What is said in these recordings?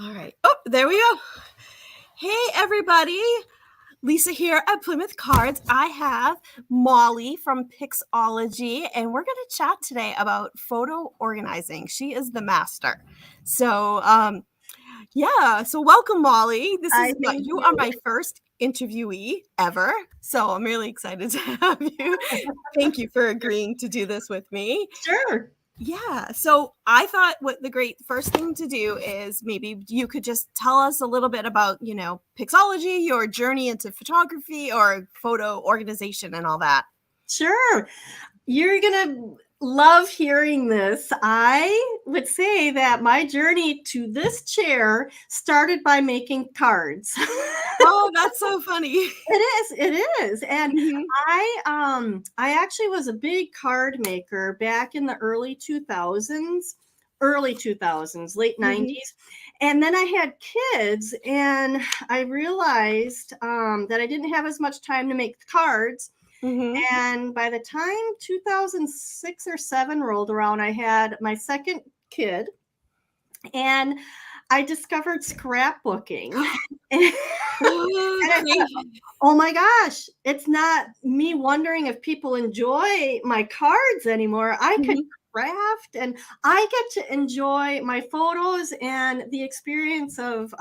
All right. Oh, there we go. Hey, everybody. Lisa here at Plymouth Cards. I have Mollie from Pixologie, and we're going to chat today about photo organizing. She is the master. So, so welcome, Mollie. Thank You are you. my first interviewee ever. So I'm really excited to have you. Thank you for agreeing to do this with me. Sure. Yeah. So I thought what the great first thing to do is maybe you could just tell us a little bit about, Pixology, your journey into photography or photo organization and all that. Sure. You're going to love hearing this. I would say that my journey to this chair started by making cards. Oh, that's so funny. It is. And Mhm. I actually was a big card maker back in the early 2000s, late 90s. And then I had kids and I realized that I didn't have as much time to make cards. Mhm. And by the time 2006 or 7 rolled around, I had my second kid and I discovered scrapbooking. And I thought, oh my gosh, it's not me wondering if people enjoy my cards anymore. I could Mhm. craft and I get to enjoy my photos and the experience of,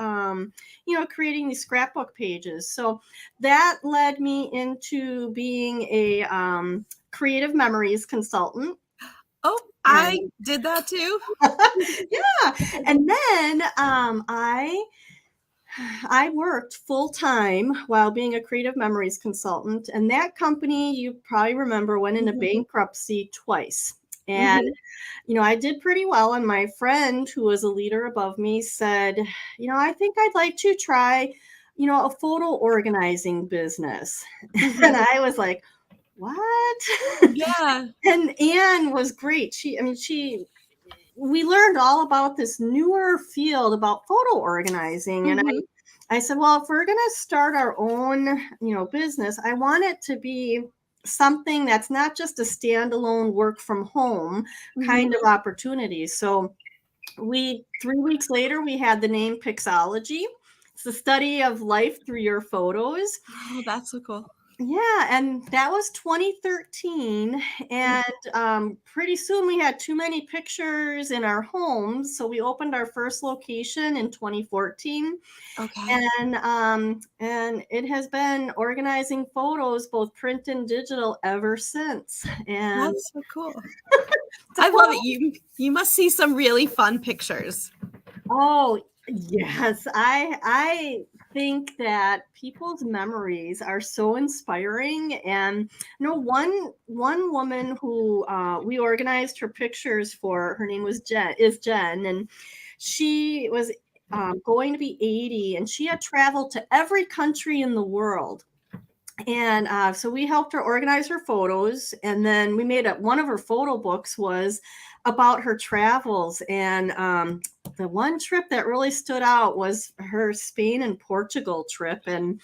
creating these scrapbook pages. So that led me into being a creative memories consultant. Oh, I And did that too. yeah, and then I worked full time while being a creative memories consultant, and that company you probably remember went into Mhm. bankruptcy twice. And Mhm. I did pretty well. And my friend, who was a leader above me, said, I think I'd like to try, a photo organizing business. And Mhm. I was like, what? Yeah. And Anne was great. We learned all about this newer field about photo organizing. And Mhm. I said, well, if we're going to start our own, business, I want it to be something that's not just a standalone work from home Mhm. kind of opportunity. So 3 weeks later, we had the name Pixology. It's the study of life through your photos. Oh, that's so cool. Yeah, and that was 2013. And pretty soon we had too many pictures in our homes. So we opened our first location in 2014. Okay. And it has been organizing photos, both print and digital, ever since. And That's so cool. it's a I love fun. it. You must see some really fun pictures. Oh, yes. I think that people's memories are so inspiring. And one woman who we organized her pictures for, her name was Jen, and she was going to be 80, and she had traveled to every country in the world. And so we helped her organize her photos, and then we made one of her photo books was about her travels. And the one trip that really stood out was her Spain and Portugal trip. And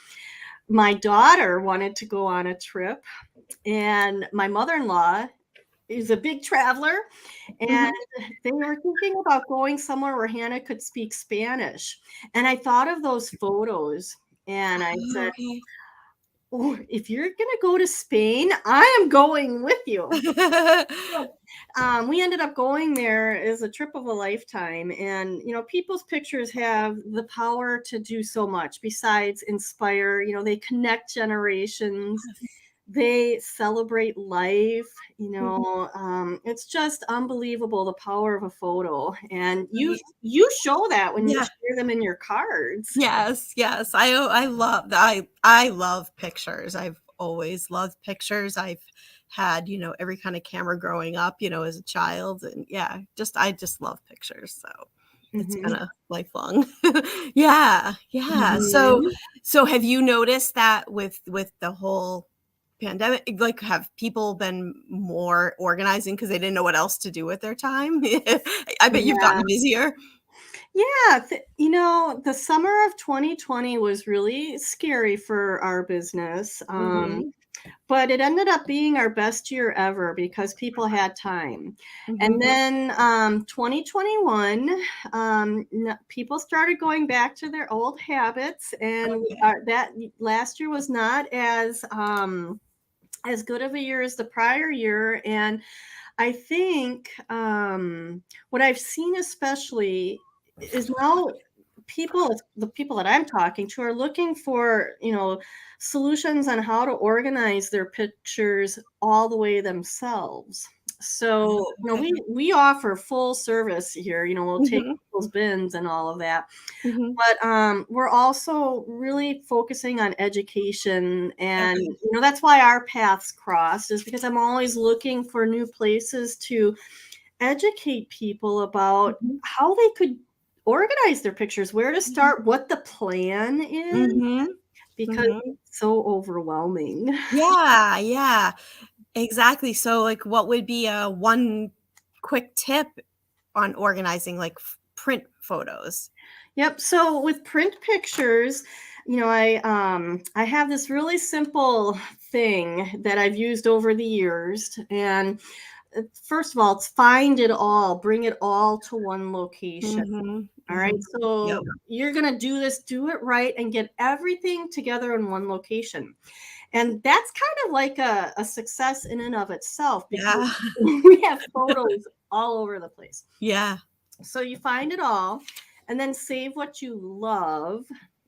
my daughter wanted to go on a trip, and my mother-in-law is a big traveler, and Mhm. they were thinking about going somewhere where Hannah could speak Spanish. And I thought of those photos, and I Oh, said, okay. oh, if you're going to go to Spain, I am going with you. So, we ended up going there as a trip of a lifetime. And, people's pictures have the power to do so much besides inspire. They connect generations, they celebrate life. Mhm. It's just unbelievable the power of a photo. And you Right. you show that when you Yeah. share them in your cards. Yes, yes. I love pictures. I've always loved pictures. I've had, every kind of camera growing up, as a child. And yeah, I just love pictures. So it's been Mhm. a lifelong. Yeah, yeah. Mhm. So have you noticed that with the whole pandemic, like have people been more organizing because they didn't know what else to do with their time? I bet you've Yeah. gotten busier. Yeah, the summer of 2020 was really scary for our business. Mhm. but it ended up being our best year ever because people had time. And then 2021, people started going back to their old habits, and that last year was not as good of a year as the prior year. And I think what I've seen especially is now the people that I'm talking to are looking for, solutions on how to organize their pictures all the way themselves. So, we offer full service here, we'll take people's bins and all of that. But we're also really focusing on education, and that's why our paths crossed, is because I'm always looking for new places to educate people about how they could organize their pictures, where to start, what the plan is, because it's so overwhelming. Yeah, exactly. So like, what would be a one quick tip on organizing like print photos? Yep. So with print pictures, I have this really simple thing that I've used over the years. And first of all, it's find it all, bring it all to one location. All right. So you're going to do this, do it right, and get everything together in one location. And that's kind of like a success in and of itself, because we have photos all over the place. Yeah. So you find it all, and then save what you love.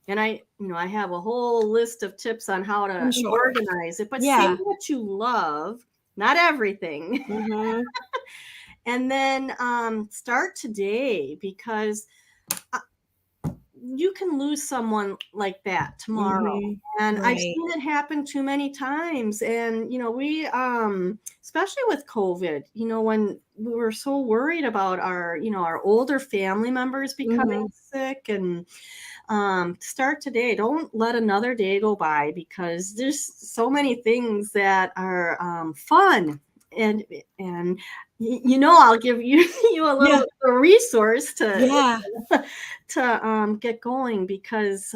And I have a whole list of tips on how to organize it, but save what you love, not everything. And then start today, because you can lose someone like that tomorrow. And I've seen it happen too many times. And, we, especially with COVID, when we were so worried about our older family members becoming sick, and start today. Don't let another day go by, because there's so many things that are fun. And I'll give you a little resource to get going, because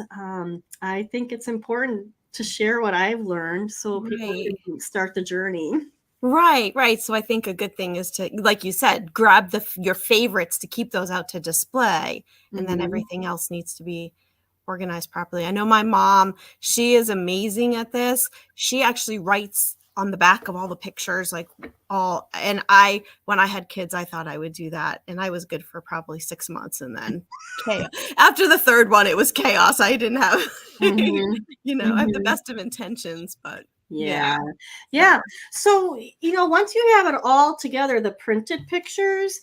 I think it's important to share what I've learned so people can start the journey. Right. So I think a good thing is to, like you said, grab your favorites to keep those out to display, and then everything else needs to be organized properly. I know my mom, she is amazing at this. She actually writes on the back of all the pictures, when I had kids, I thought I would do that, and I was good for probably 6 months, and then chaos. After the third one, it was chaos. I didn't have, I have the best of intentions, but yeah. So, once you have it all together, the printed pictures,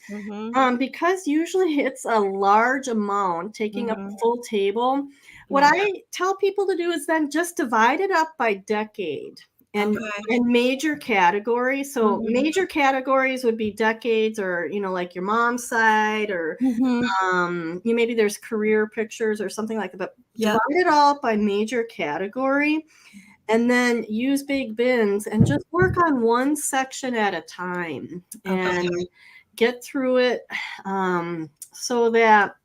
because usually it's a large amount taking up a full table, what I tell people to do is then just divide it up by decade and major categories. So major categories would be decades, or, like your mom's side, or maybe there's career pictures or something like that. But divide it all up by major category. And then use big bins and just work on one section at a time, and get through it, so that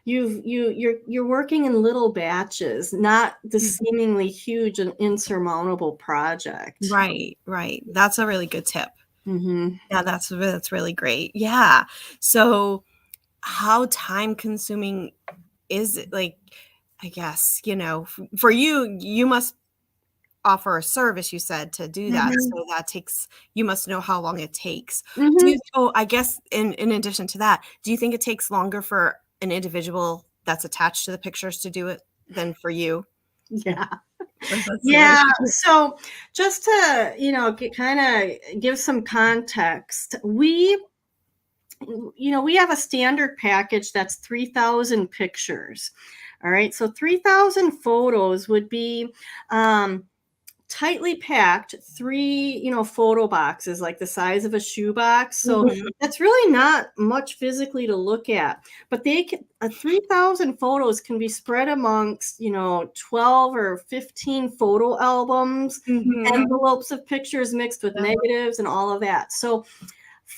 you're working in little batches, not the seemingly huge and insurmountable project. Right. That's a really good tip. Yeah, that's really great. Yeah. So how time consuming is it? Like, I guess, for you must offer a service, you said, to do that. So that takes, you must know how long it takes. I guess in addition to that, do you think it takes longer for an individual that's attached to the pictures to do it than for you? Yeah. So just to, kind of give some context, we have a standard package that's 3,000 pictures. All right. So 3,000 photos would be tightly packed, 3, photo boxes, like the size of a shoebox. So that's really not much physically to look at, but 3,000 photos can be spread amongst, 12 or 15 photo albums, envelopes of pictures mixed with negatives and all of that. So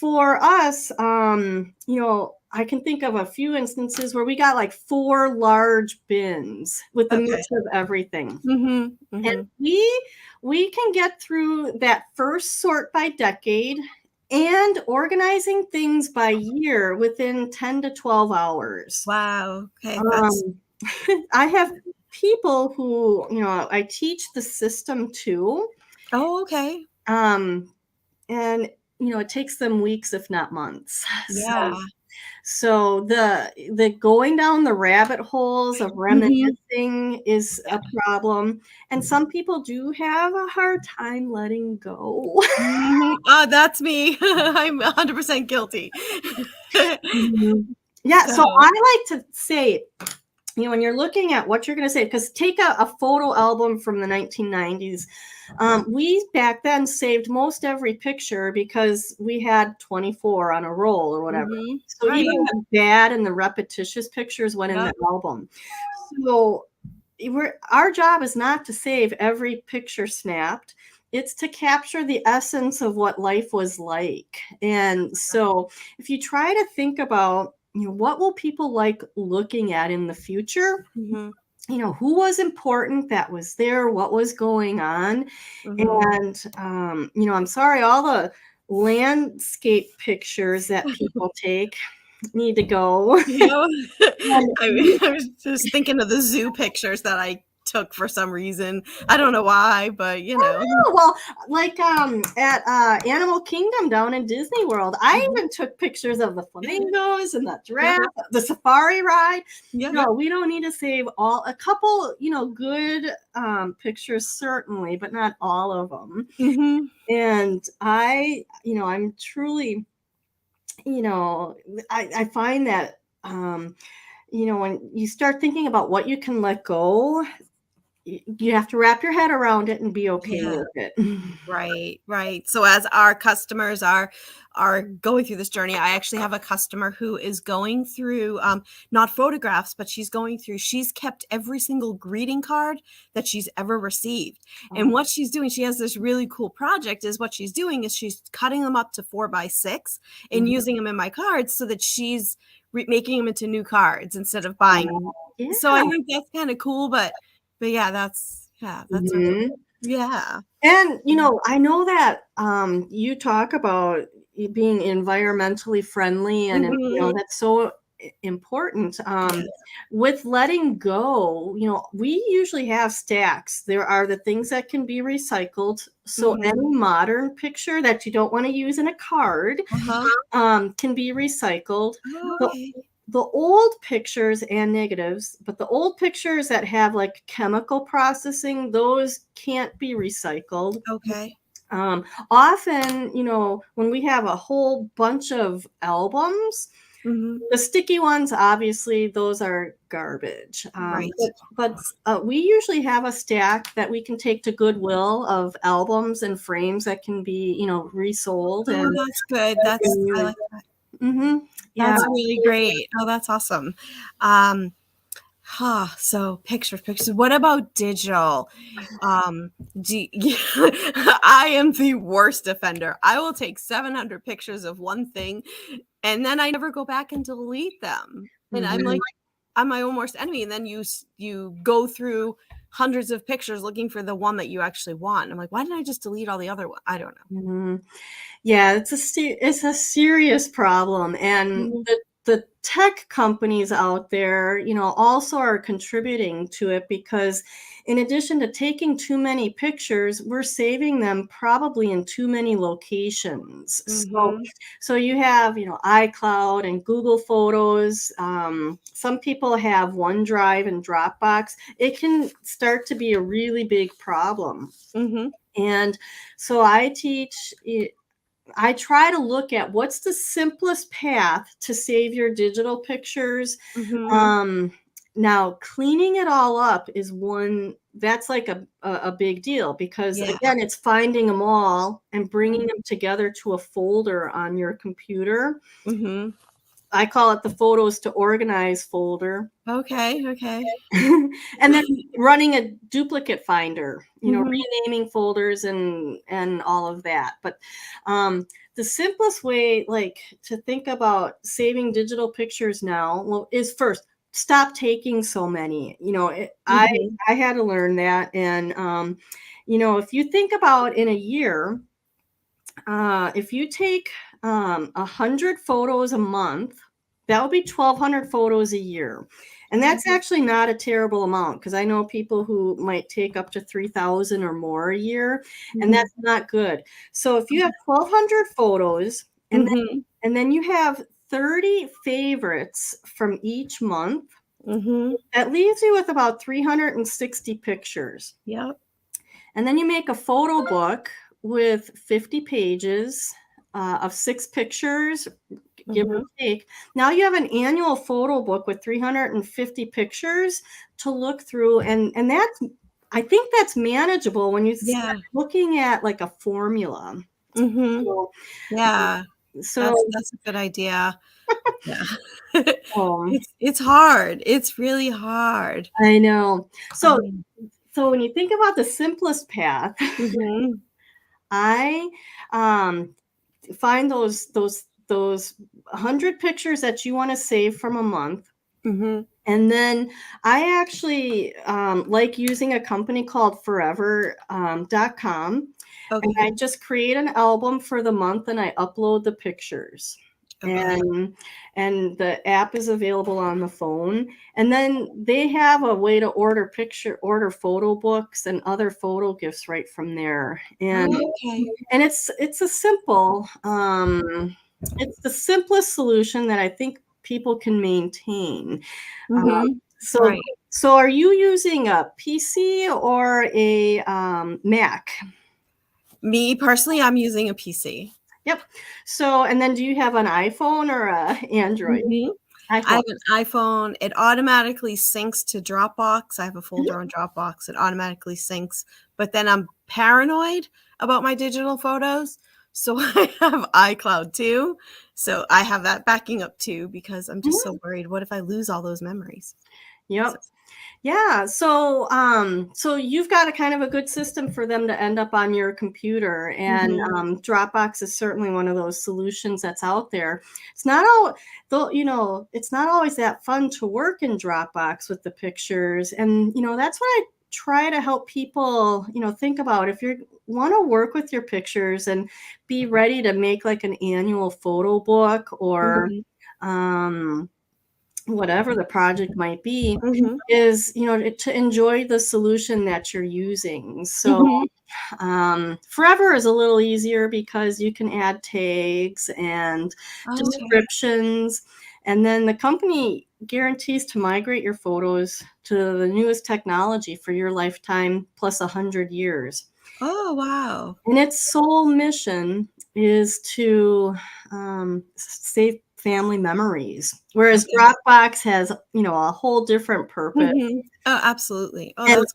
for us, I can think of a few instances where we got like 4 large bins with a Okay. mix of everything. Mhm. And Mhm. we can get through that first sort by decade and organizing things by year within 10 to 12 hours. Wow. Okay. That's Um, I have people who, I teach the system to, Oh, okay. um, and it takes them weeks, if not months. Yeah. So the going down the rabbit holes of Mhm. reminiscing is Yeah. a problem, and some people do have a hard time letting go. Mhm. Oh, that's me. I'm 100% guilty. Mhm. Yeah, so So I like to say, when you're looking at what you're going to say, because take a photo album from the 1990s. We back then saved most every picture because we had 24 on a roll or whatever. Mhm. So even Right. the bad and the repetitious pictures went in Yep. the album. So our job is not to save every picture snapped. It's to capture the essence of what life was like. And so if you try to think about, what will people like looking at in the future? Mhm. Who was important that was there, what was going on. Mhm. And I'm sorry, all the landscape pictures that people take need to go. You know, And I was just thinking of the zoo pictures that I took for some reason. I don't know why, but oh, well, like at Animal Kingdom down in Disney World, I Mhm. even took pictures of the flamingos and the giraffe, the safari ride. Yep. No, we don't need to save a couple, good pictures certainly, but not all of them. Mhm. And I'm truly, you know, I find that, when you start thinking about what you can let go, you have to wrap your head around it and be okay Yeah. with it. Right, right. So as our customers are going through this journey, I actually have a customer who is going through not photographs, but she's kept every single greeting card that she's ever received. And Oh, what she's doing, she has this really cool project, is what she's doing is she's cutting them up to 4x6 and mhm. using them in my cards so that she's making them into new cards instead of buying. Yeah. So I think that's kind of cool, but yeah, that's really Mhm. yeah. And, I know that, you talk about being environmentally friendly, and, Mhm. that's so important. Yes. With letting go, we usually have stacks. There are the things that can be recycled. So any Mhm. modern picture that you don't want to use in a card, Uh-huh. can be recycled. Oh, The okay. the old pictures and negatives, but the old pictures that have like chemical processing, those can't be recycled. Okay. Um, Often, when we have a whole bunch of albums, Mhm. the sticky ones, obviously, those are garbage. Right. But we usually have a stack that we can take to Goodwill of albums and frames that can be, resold Oh, and that's good. I new. like that. Hmm. Yeah. That's really great. Oh, that's awesome. Um, so pictures. What about digital? Um, do I am the worst offender. I will take 700 pictures of one thing and then I never go back and delete them. And I'm Mhm. like, I'm my own worst enemy. And then you go through hundreds of pictures looking for the one that you actually want. I'm like, why didn't I just delete all the other one? I don't Mhm. Yeah, it's a serious problem, and know. the tech companies out there, also are contributing to it because in addition to taking too many pictures, we're saving them probably in too many locations. So Mhm. so you have, iCloud and Google Photos. Some people have OneDrive and Dropbox. It can start to be a really big problem. Mhm. And so I try to look at what's the simplest path to save your digital pictures. Mhm. Um, Now, cleaning it all up is one that's like a big deal because, Yeah. again, it's finding them all and bringing Mhm. them together to a folder on your computer. Mhm. I call it the photos to organize folder. Okay. Okay. And then running a duplicate finder, Mhm. renaming folders and all of that. But the simplest way, like, to think about saving digital pictures now, is first stop taking so many. Mhm. I had to learn that, and if you think about in a year, if you take 100 photos a month, that would be 1,200 photos a year. And that's actually not a terrible amount, because I know people who might take up to 3,000 or more a year, and Mhm. that's not good. So if you have 1,200 photos, Mhm. and then you have 30 favorites from each month, Mhm. that leaves you with about 360 pictures. Yep. And then you make a photo book with 50 pages of 6 pictures, give or Mhm. take. Now you have an annual photo book with 350 pictures to look through, and I think that's manageable when you start Yeah. looking at like a formula. Mhm. So, Yeah. so That's a good idea. Yeah. um, It's hard. It's really hard. I know. So Mhm. so when you think about the simplest path, Mhm. I um, find those 100 pictures that you want to save from a month. Mhm. And then I actually like using a company called forever.com. And Okay. I just create an album for the month and I upload the pictures. Okay. And the app is available on the phone. And then they have a way to order photo books and other photo gifts right from there. Okay. And it's the simplest solution that I think people can maintain. Mhm. So Right. so are you using a PC or a Mac? Me personally, I'm using a PC. Yep. So and then do you have an iPhone or a Android? Mhm. I iPhone. have an iPhone. It automatically syncs to Dropbox. I have a Mhm. folder on Dropbox. It automatically syncs, but then I'm paranoid about my digital photos, so I have iCloud too. So I have that backing up too because I'm just Mhm. so worried. What if I lose all those memories? So, Yep. Yeah, so you've got a kind of a good system for them to end up on your computer, and mhm, Dropbox is certainly one of those solutions that's out there. It's not all though, it's not always that fun to work in Dropbox with the pictures, and that's what I try to help people, think about. If you want to work with your pictures and be ready to make like an annual photo book or mhm, um whatever the project might be, mhm, is to enjoy the solution that you're using. So mhm. forever is a little easier because you can add tags and Oh, okay. descriptions, and then the company guarantees to migrate your photos to the newest technology for your lifetime plus 100 years. Oh, wow. And its sole mission is to save family memories, whereas Okay. Dropbox has, a whole different purpose. Mhm. Oh, absolutely. Oh, And that's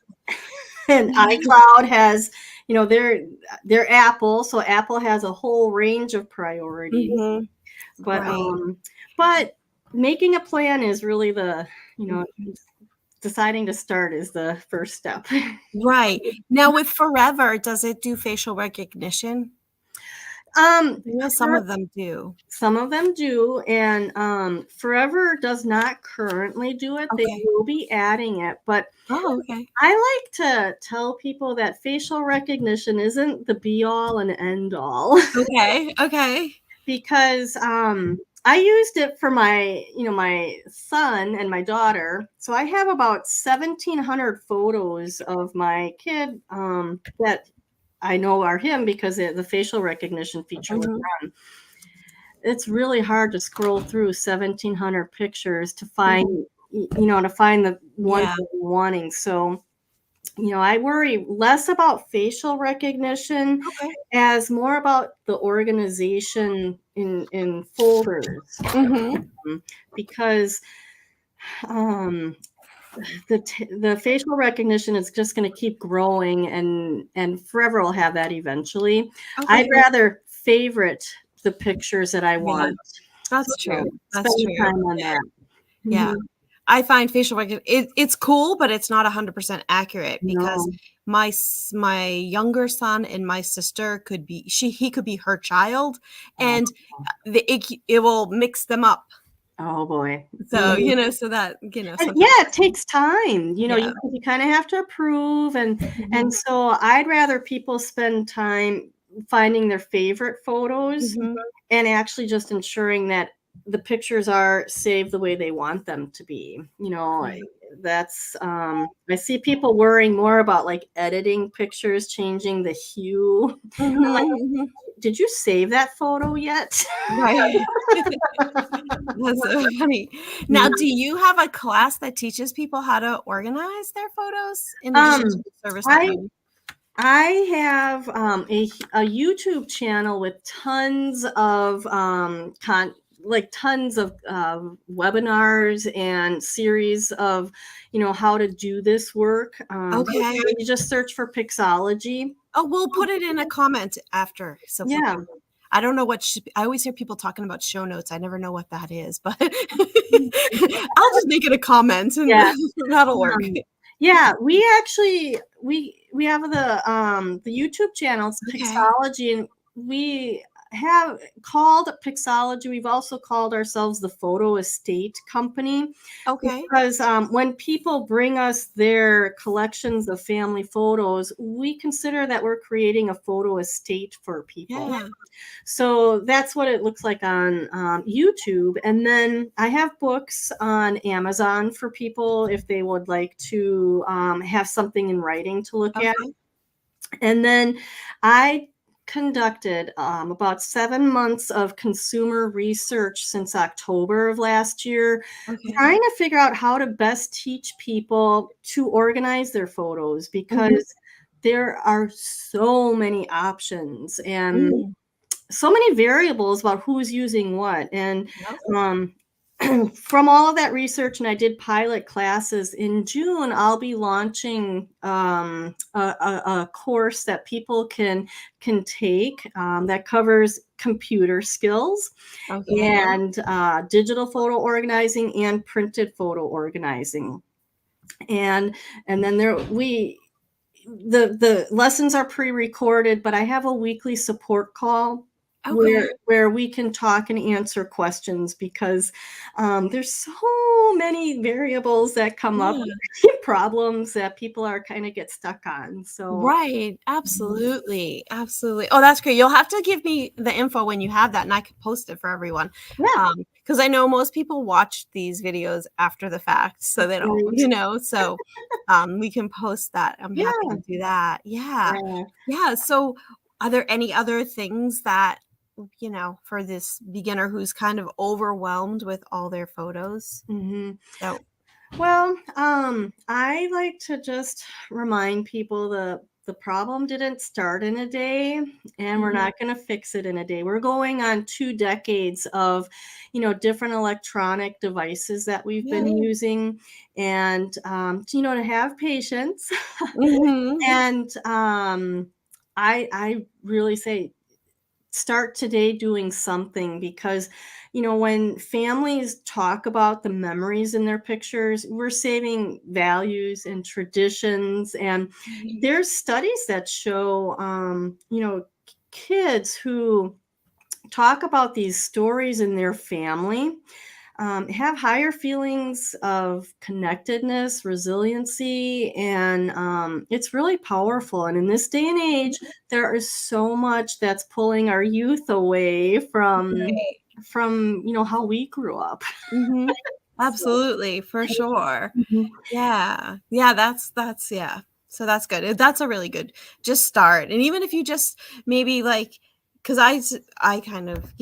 and iCloud has, they're Apple, so Apple has a whole range of priorities. Mhm. But Right. but making a plan is really you know, Mhm. deciding to start is the first step. Right. Now with Forever, does it do facial recognition? I know some For of them do. Some of them do, and Forever does not currently do it. They Okay. will be adding it, but Oh, okay. I like to tell people that facial recognition isn't the be all and end all. Okay, okay. Because I used it for my son and my daughter. So I have about 1,700 photos of my kid that I know are him because the facial recognition feature was Mhm, on. It's really hard to scroll through 1,700 pictures to find, mhm. to find the ones Yeah. that you're wanting. So, I worry less about facial recognition Okay. as more about the organization in folders. Mhm, Because um, the facial recognition is just going to keep growing, and Forever will have that eventually. I'd okay. rather favorite the pictures that I Yeah. want. That's true. So That's spend true. time on that. Yeah. Mhm. I find facial recognition it's cool, but it's not 100% accurate because No. my younger son and my sister could be he could be her child, Oh, and it will mix them up. oh boy. So, Mhm. so that, And sometimes. yeah, it takes time. Yeah. You kind of have to approve, and Mhm. so I'd rather people spend time finding their favorite photos Mhm. and actually just ensuring that the pictures are saved the way they want them to be. Yeah. That's I see people worrying more about like editing pictures, changing the hue. I'm like, Mhm, mhm. did you save that photo yet? Right. That's so funny. Now, do you have a class that teaches people how to organize their photos in addition to um the service that I you I have a YouTube channel with tons of tons of webinars and series of how to do this work. Okay. You just search for Pixology. Oh, we'll put it in a comment after so Yeah. people I don't know what I always hear people talking about show notes. I never know what that is, but I'll just make it a comment and Yeah. that'll work. Um, yeah, we actually we have the YouTube channel, it's Okay. Pixology, and we have called Pixology. We've also called ourselves the Photo Estate Company Okay. because when people bring us their collections of family photos, we consider that we're creating a photo estate for people. Yeah. So that's what it looks like on YouTube. And then I have books on Amazon for people if they would like to have something in writing to look at. Okay. And then I conducted about 7 months of consumer research since October of last year, Okay. trying to figure out how to best teach people to organize their photos Mhm. because there are so many options and Mm. so many variables about who's using what. And Yep. um, from all of that research, and I did pilot classes in June, I'll be launching a course that people can take that covers computer skills Okay. and digital photo organizing and printed photo organizing. And then the lessons are pre-recorded, but I have a weekly support call Okay. where we can talk and answer questions because there's so many variables that come up, Yeah. problems that people are kind of get stuck on. So Right. Absolutely. Absolutely. Oh, that's great. You'll have to give me the info when you have that and I can post it for everyone. yeah, Because I know most people watch these videos after the fact, so they don't, right. so we can post that. I'm happy Yeah, to do that. Yeah. yeah. Yeah. So are there any other things that, for this beginner who's kind of overwhelmed with all their photos? Mhm. So, Well, I like to just remind people the problem didn't start in a day, and we're mhm. not going to fix it in a day. We're going on 2 decades of, different electronic devices that we've Yeah. been using, and to have patience, Mhm. and I really say start today doing something because when families talk about the memories in their pictures, we're saving values and traditions. And Right. there's studies that show kids who talk about these stories in their family have higher feelings of connectedness, resiliency, and it's really powerful. And in this day and age, there is so much that's pulling our youth away Right. from how we grew up. Mhm. So, Absolutely, for sure. mhm. Yeah. Yeah, that's yeah. So that's good. That's a really good just start. And even if you just maybe like cuz I kind of,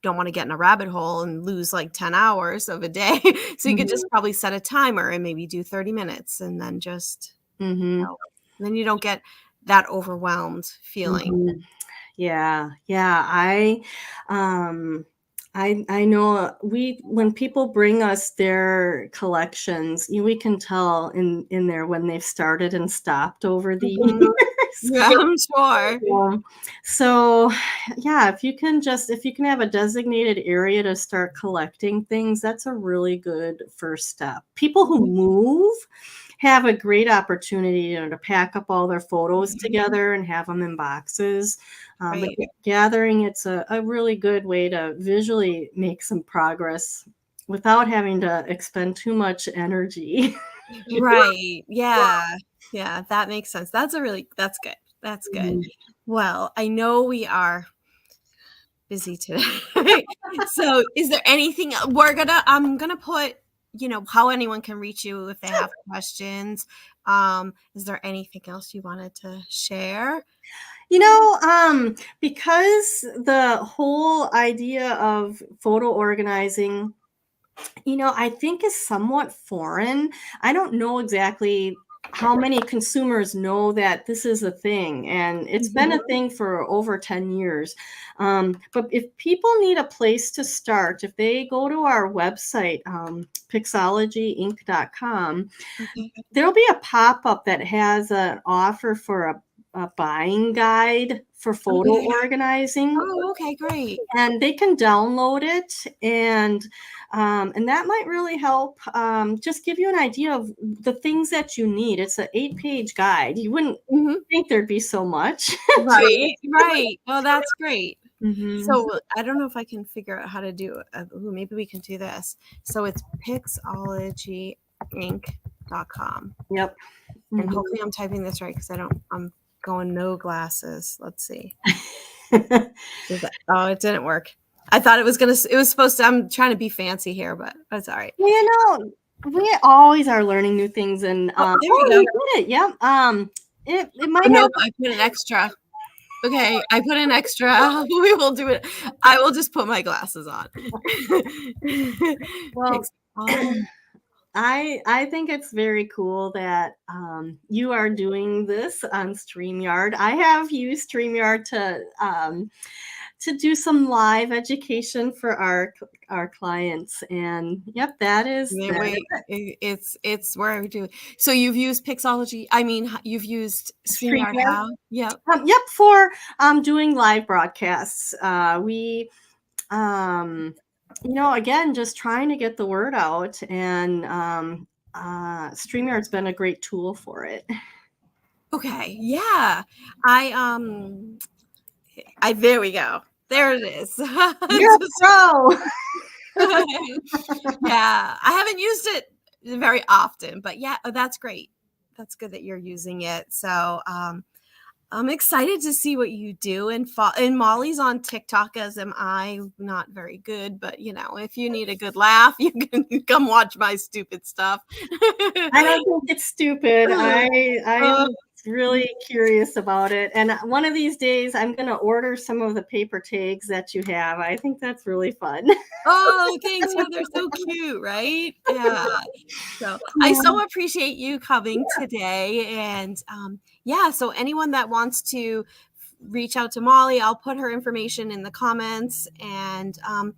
don't want to get in a rabbit hole and lose like 10 hours of a day. So you could just Mhm. probably set a timer and maybe do 30 minutes and then just, Mhm. then you don't get that overwhelmed feeling. Mhm. Yeah, yeah. Um, I know we when people bring us their collections, we can tell in there when they've started and stopped over the Mhm. years. Yeah, I'm sure. So yeah, if you can have a designated area to start collecting things, that's a really good first step. People who move have a great opportunity, to pack up all their photos together and have them in boxes. But Right. gathering, it's a really good way to visually make some progress without having to expend too much energy. Right. Yeah. Yeah, that makes sense. That's good. That's good. Mhm. Well, I know we are busy today. So, is there anything I'm gonna put, how anyone can reach you if they have questions. Is there anything else you wanted to share? Because the whole idea of photo organizing, I think is somewhat foreign. I don't know exactly how many consumers know that this is a thing, and it's been a thing for over 10 years. But if people need a place to start, if they go to our website, pixologieinc.com, Okay. there'll be a pop-up that has an offer for a buying guide for photo Okay. organizing, Oh, okay, great. and they can download it, and that might really help, just give you an idea of the things that you need. It's an 8-page guide. You wouldn't Mhm. think there'd be so much. Right, right. Well, that's great. Mhm. So, I don't know if I can figure out how to do maybe we can do this. So it's pixologieinc.com. Yep. And Mhm. hopefully I'm typing this right because I'm going no glasses. Let's see. Oh, it didn't work. I thought it was supposed to, I'm trying to be fancy here, but that's all right. We always are learning new things, and Oh, there we go. you did it. Yep. It might Oh, have. nope, I put an extra. Okay, I put an extra. We will do it. I will just put my glasses on. Well, Pixology. I think it's very cool that you are doing this on StreamYard. I have used StreamYard to do some live education for our clients, and yep, that is Yeah, that. wait, it's where I do. So you've used Pixology. I mean, you've used StreamYard. StreamYard. How? Yep. Yep, for doing live broadcasts. We again, just trying to get the word out, and StreamYard's been a great tool for it. Okay. Yeah. I I there we go. There it is. You're a pro. Yeah, I haven't used it very often, but yeah, that's great. That's good that you're using it. So, I'm excited to see what you do. And Molly's on TikTok, as am I. Not very good, but if you need a good laugh, you can come watch my stupid stuff. I don't think it's stupid. I'm Uh, really curious about it. And one of these days, I'm going to order some of the paper tags that you have. I think that's really fun. Oh, thanks. Yeah, they're so cute, right? Yeah. So I so appreciate you coming today. And yeah, so anyone that wants to reach out to Molly, I'll put her information in the comments. And I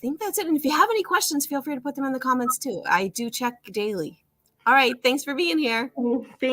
think that's it. And if you have any questions, feel free to put them in the comments too. I do check daily. All right. Thanks for being here. Thank